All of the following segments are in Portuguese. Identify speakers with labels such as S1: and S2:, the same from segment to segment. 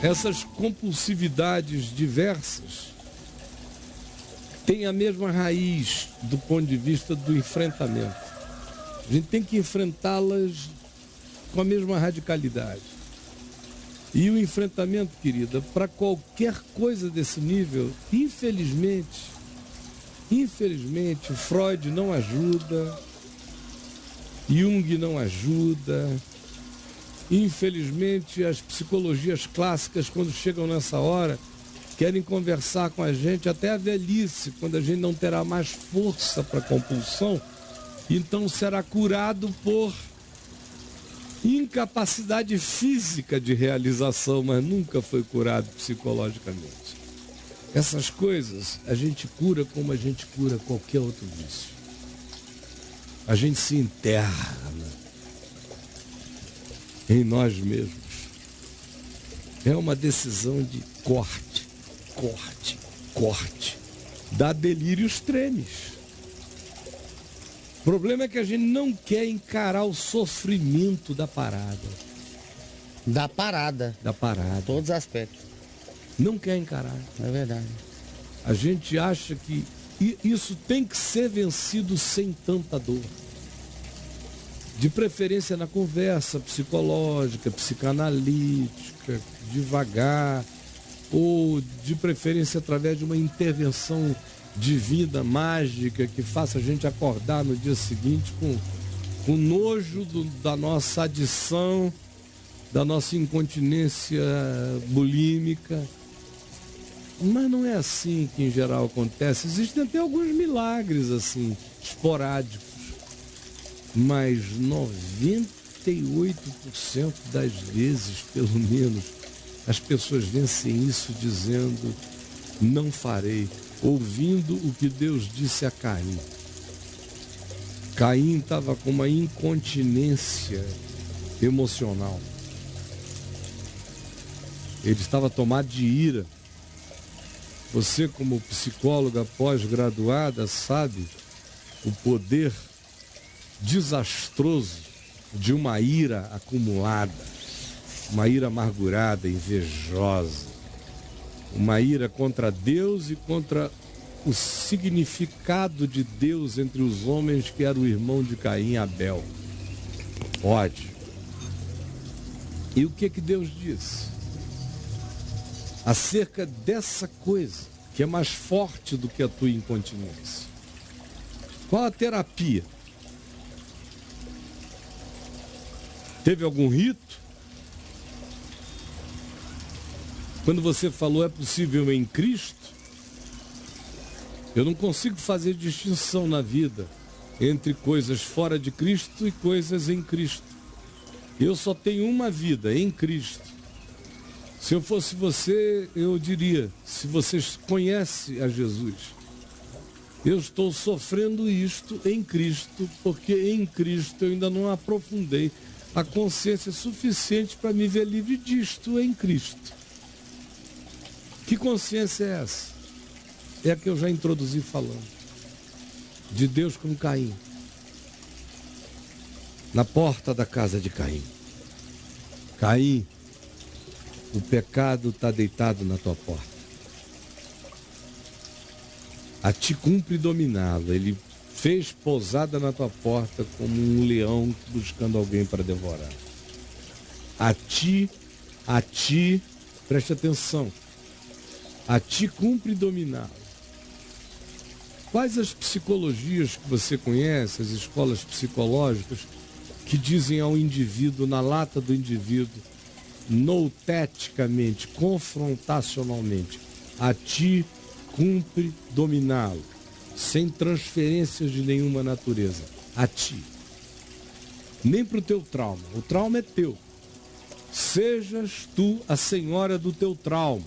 S1: Essas compulsividades diversas têm a mesma raiz do ponto de vista do enfrentamento. A gente tem que enfrentá-las com a mesma radicalidade. E o enfrentamento, querida, para qualquer coisa desse nível, infelizmente, Freud não ajuda, Jung não ajuda, infelizmente as psicologias clássicas, quando chegam nessa hora, querem conversar com a gente até a velhice, quando a gente não terá mais força para a compulsão, então será curado por incapacidade física de realização, mas nunca foi curado psicologicamente. Essas coisas a gente cura como a gente cura qualquer outro vício. A gente se enterra, né, em nós mesmos. É uma decisão de corte. Dá delírios tremes. O problema é que a gente não quer encarar o sofrimento da parada.
S2: Da parada. Todos os aspectos.
S1: Não quer encarar.
S2: É verdade.
S1: A gente acha que isso tem que ser vencido sem tanta dor. De preferência na conversa psicológica, psicanalítica, devagar, ou de preferência através de uma intervenção divina, mágica, que faça a gente acordar no dia seguinte com nojo da nossa adição, da nossa incontinência bulímica. Mas não é assim que em geral acontece. Existem até alguns milagres assim, esporádicos. Mas 98% das vezes, pelo menos, as pessoas vencem isso dizendo: não farei, ouvindo o que Deus disse a Caim. Caim estava com uma incontinência emocional. Ele estava tomado de ira. Você, como psicóloga pós-graduada, sabe o poder desastroso de uma ira acumulada, uma ira amargurada, invejosa, uma ira contra Deus e contra o significado de Deus entre os homens, que era o irmão de Caim, Abel. Ódio. E o que Deus disse acerca dessa coisa que é mais forte do que a tua incontinência? Qual a terapia? Teve algum rito? Quando você falou é possível em Cristo, eu não consigo fazer distinção na vida entre coisas fora de Cristo e coisas em Cristo. Eu só tenho uma vida, em Cristo. Se eu fosse você, eu diria: se você conhece a Jesus, eu estou sofrendo isto em Cristo, porque em Cristo eu ainda não aprofundei a consciência suficiente para me ver livre disto em Cristo. Que consciência é essa? É a que eu já introduzi falando. De Deus com Caim. Na porta da casa de Caim. Caim, o pecado está deitado na tua porta. A ti cumpre dominá-lo. Ele fez pousada na tua porta como um leão buscando alguém para devorar. A ti, preste atenção, a ti cumpre dominá-lo. Quais as psicologias que você conhece, as escolas psicológicas, que dizem ao indivíduo, na lata do indivíduo, nouteticamente, confrontacionalmente: a ti cumpre dominá-lo, sem transferências de nenhuma natureza, a ti. Nem para o teu trauma, o trauma é teu. Sejas tu a senhora do teu trauma.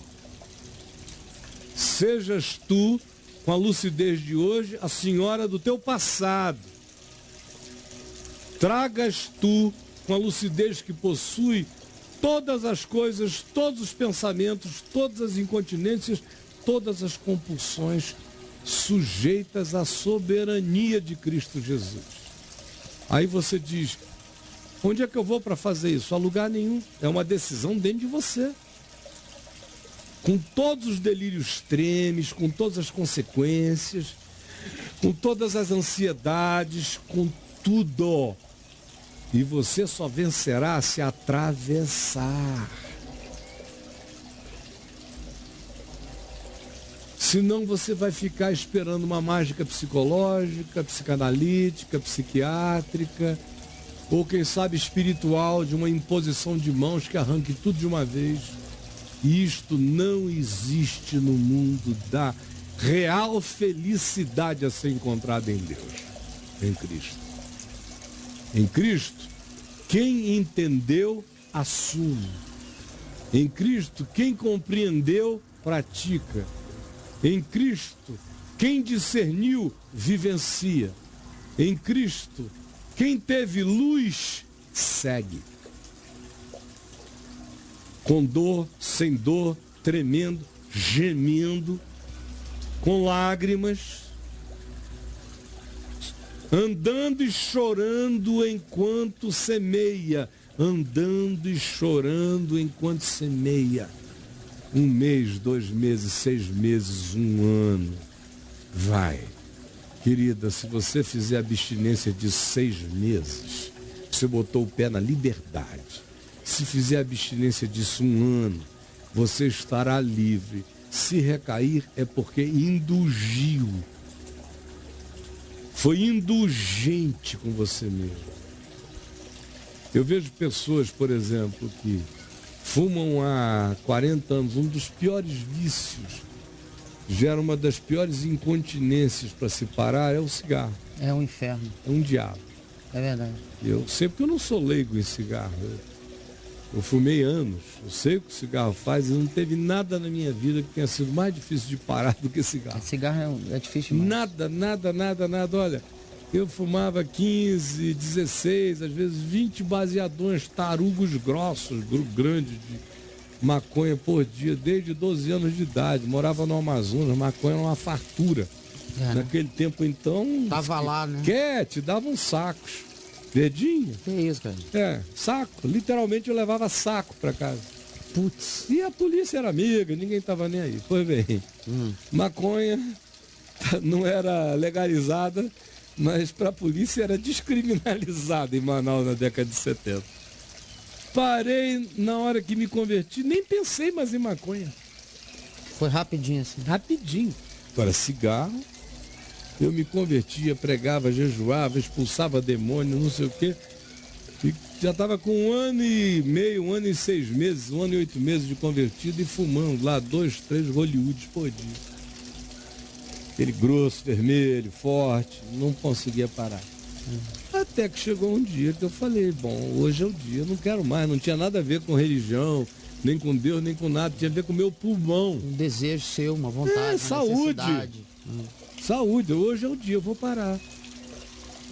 S1: Sejas tu, com a lucidez de hoje, a senhora do teu passado. Tragas tu, com a lucidez que possui, todas as coisas, todos os pensamentos, todas as incontinências, todas as compulsões sujeitas à soberania de Cristo Jesus. Aí você diz: onde é que eu vou para fazer isso? A lugar nenhum. É uma decisão dentro de você. com todos os delírios trêmeis, com todas as consequências, com todas as ansiedades, com tudo. E você só vencerá se atravessar. Senão você vai ficar esperando uma mágica psicológica, psicanalítica, psiquiátrica, ou quem sabe espiritual, de uma imposição de mãos que arranque tudo de uma vez. E isto não existe no mundo da real felicidade a ser encontrada em Deus, em Cristo. Em Cristo, quem entendeu, assume. Em Cristo, quem compreendeu, pratica. Em Cristo, quem discerniu, vivencia. Em Cristo, quem teve luz, segue. Com dor, sem dor, tremendo, gemendo, com lágrimas, andando e chorando enquanto semeia, andando e chorando enquanto semeia. 1 mês, 2 meses, 6 meses, 1 ano. Vai. Querida, se você fizer abstinência de 6 meses, você botou o pé na liberdade. Se fizer abstinência disso 1 ano, você estará livre. Se recair é porque indulgiu. Foi indulgente com você mesmo. Eu vejo pessoas, por exemplo, que fumam há 40 anos, um dos piores vícios, gera uma das piores incontinências para se parar, é o cigarro.
S2: É um inferno.
S1: É um diabo.
S2: É verdade.
S1: Eu sei porque eu não sou leigo em cigarro. Eu fumei anos, eu sei o que o cigarro faz e não teve nada na minha vida que tenha sido mais difícil de parar do que cigarro.
S2: Cigarro é difícil demais.
S1: Nada. Olha, eu fumava 15, 16, às vezes 20 baseadões, tarugos grossos, grandes de maconha por dia, desde 12 anos de idade. Morava no Amazonas, maconha era uma fartura. Naquele tempo, então...
S2: Tava lá, né?
S1: Te davam sacos. Verdinho?
S2: Que isso, cara?
S1: Saco. Literalmente eu levava saco para casa.
S2: Putz.
S1: E a polícia era amiga, ninguém tava nem aí. Pois bem, maconha não era legalizada, mas para a polícia era descriminalizada em Manaus na década de 70. Parei na hora que me converti, nem pensei mais em maconha.
S2: Foi rapidinho assim?
S1: Rapidinho. Agora, cigarro, eu me convertia, pregava, jejuava, expulsava demônio, não sei o quê. E já estava com 1 ano e meio, 1 ano e 6 meses, 1 ano e 8 meses de convertido e fumando lá 2, 3 Hollywoods por dia. Aquele grosso, vermelho, forte, não conseguia parar. Até que chegou um dia que eu falei, bom, hoje é o dia, eu não quero mais, não tinha nada a ver com religião, nem com Deus, nem com nada, tinha a ver com o meu pulmão.
S2: Um desejo seu, uma vontade,
S1: saúde. Saúde, hoje é o dia, eu vou parar.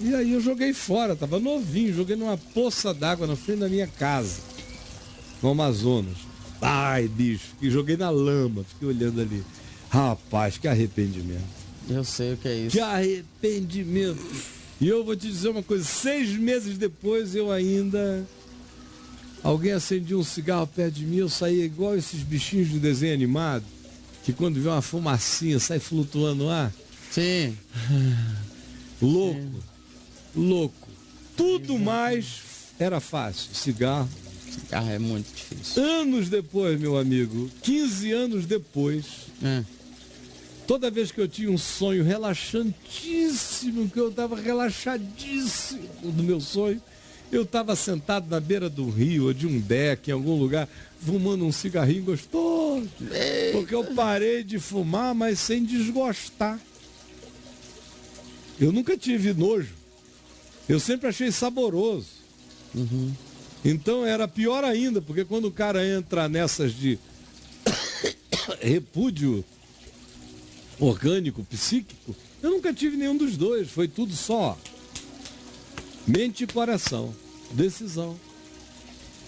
S1: E aí eu joguei fora, tava novinho, joguei numa poça d'água na frente da minha casa, no Amazonas. Ai, bicho, e joguei na lama, fiquei olhando ali. Rapaz, que arrependimento.
S2: Eu sei o que é isso.
S1: Que arrependimento. E eu vou te dizer uma coisa, 6 meses depois eu ainda... Alguém acendia um cigarro perto de mim, eu saía igual esses bichinhos de desenho animado, que quando vê uma fumacinha sai flutuando no ar.
S2: Sim.
S1: Louco.
S2: Sim.
S1: Louco. Tudo mais era fácil. Cigarro.
S2: Cigarro é muito difícil.
S1: Anos depois, meu amigo, 15 anos depois, toda vez que eu tinha um sonho relaxantíssimo, que eu estava relaxadíssimo do meu sonho, eu estava sentado na beira do rio ou de um deck, em algum lugar, fumando um cigarrinho gostoso. Porque eu parei de fumar, mas sem desgostar. Eu nunca tive nojo. Eu sempre achei saboroso. Então era pior ainda, porque quando o cara entra nessas de repúdio orgânico, psíquico, eu nunca tive nenhum dos dois. Foi tudo só mente e coração, decisão.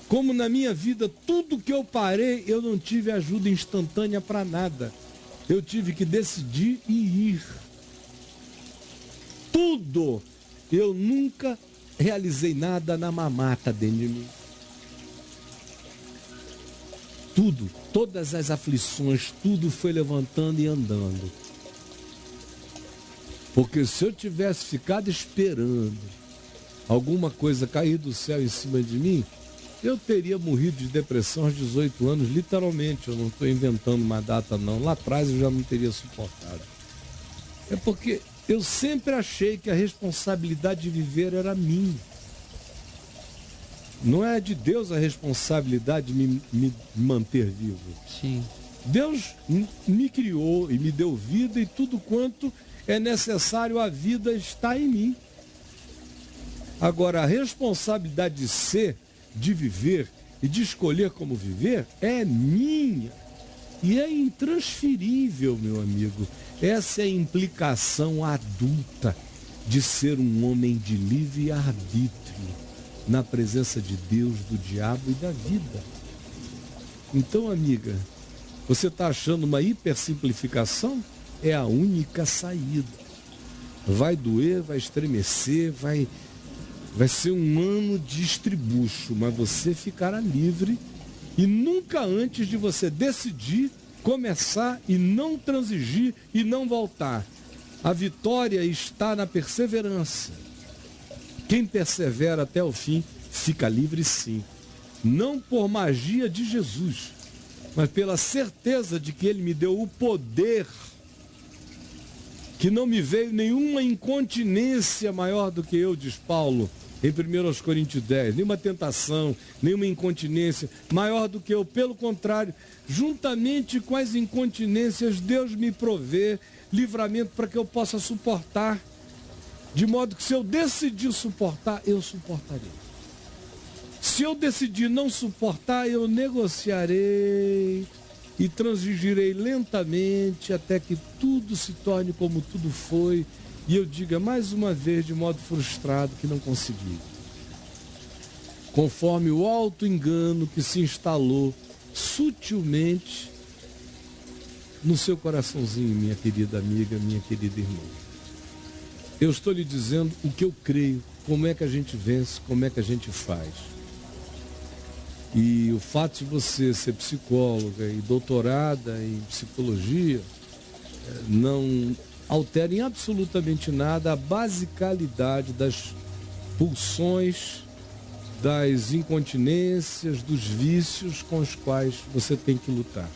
S1: Como na minha vida, tudo que eu parei, eu não tive ajuda instantânea para nada. Eu tive que decidir e ir. Tudo. Eu nunca realizei nada na mamata dentro de mim. Tudo, todas as aflições, tudo foi levantando e andando. Porque se eu tivesse ficado esperando alguma coisa cair do céu em cima de mim, eu teria morrido de depressão aos 18 anos, literalmente. Eu não estou inventando uma data, não. Lá atrás eu já não teria suportado. É porque eu sempre achei que a responsabilidade de viver era minha. Não é de Deus a responsabilidade de me manter vivo.
S2: Sim.
S1: Deus me criou e me deu vida, e tudo quanto é necessário à vida está em mim. Agora, a responsabilidade de ser, de viver e de escolher como viver é minha. E é intransferível, meu amigo. Essa é a implicação adulta de ser um homem de livre arbítrio na presença de Deus, do diabo e da vida. Então, amiga, você está achando uma hipersimplificação? É a única saída. Vai doer, vai estremecer, vai ser um ano de estribucho, mas você ficará livre, e nunca antes de você decidir, começar e não transigir e não voltar. A vitória está na perseverança. Quem persevera até o fim fica livre, sim. Não por magia de Jesus, mas pela certeza de que Ele me deu o poder, que não me veio nenhuma incontinência maior do que eu, diz Paulo, em 1 Coríntios 10, nenhuma tentação, nenhuma incontinência maior do que eu. Pelo contrário, juntamente com as incontinências, Deus me provê livramento para que eu possa suportar. De modo que se eu decidir suportar, eu suportarei. Se eu decidir não suportar, eu negociarei e transigirei lentamente até que tudo se torne como tudo foi, e eu diga mais uma vez, de modo frustrado, que não consegui. Conforme o auto-engano que se instalou sutilmente no seu coraçãozinho, minha querida amiga, minha querida irmã. Eu estou lhe dizendo o que eu creio, como é que a gente vence, como é que a gente faz. E o fato de você ser psicóloga e doutorada em psicologia não altera em absolutamente nada a basicalidade das pulsões, das incontinências, dos vícios com os quais você tem que lutar.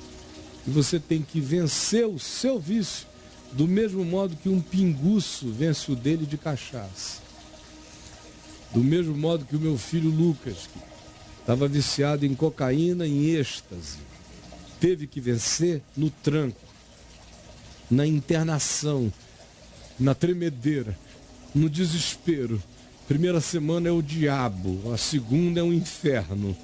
S1: E você tem que vencer o seu vício do mesmo modo que um pinguço vence o dele de cachaça. Do mesmo modo que o meu filho Lucas, que estava viciado em cocaína, em êxtase, teve que vencer no tranco, na internação, na tremedeira, no desespero. Primeira semana é o diabo, a segunda é o inferno,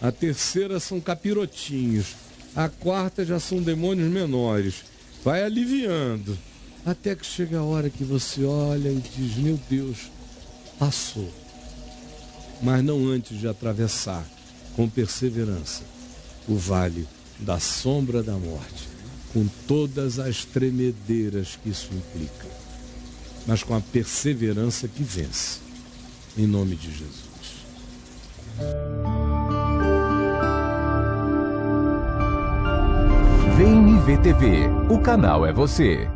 S1: a terceira são capirotinhos, a quarta já são demônios menores. Vai aliviando, até que chega a hora que você olha e diz, meu Deus, passou. Mas não antes de atravessar, com perseverança, o vale da sombra da morte, com todas as tremedeiras que isso implica, mas com a perseverança que vence, em nome de Jesus.
S3: VNV TV, o canal é você.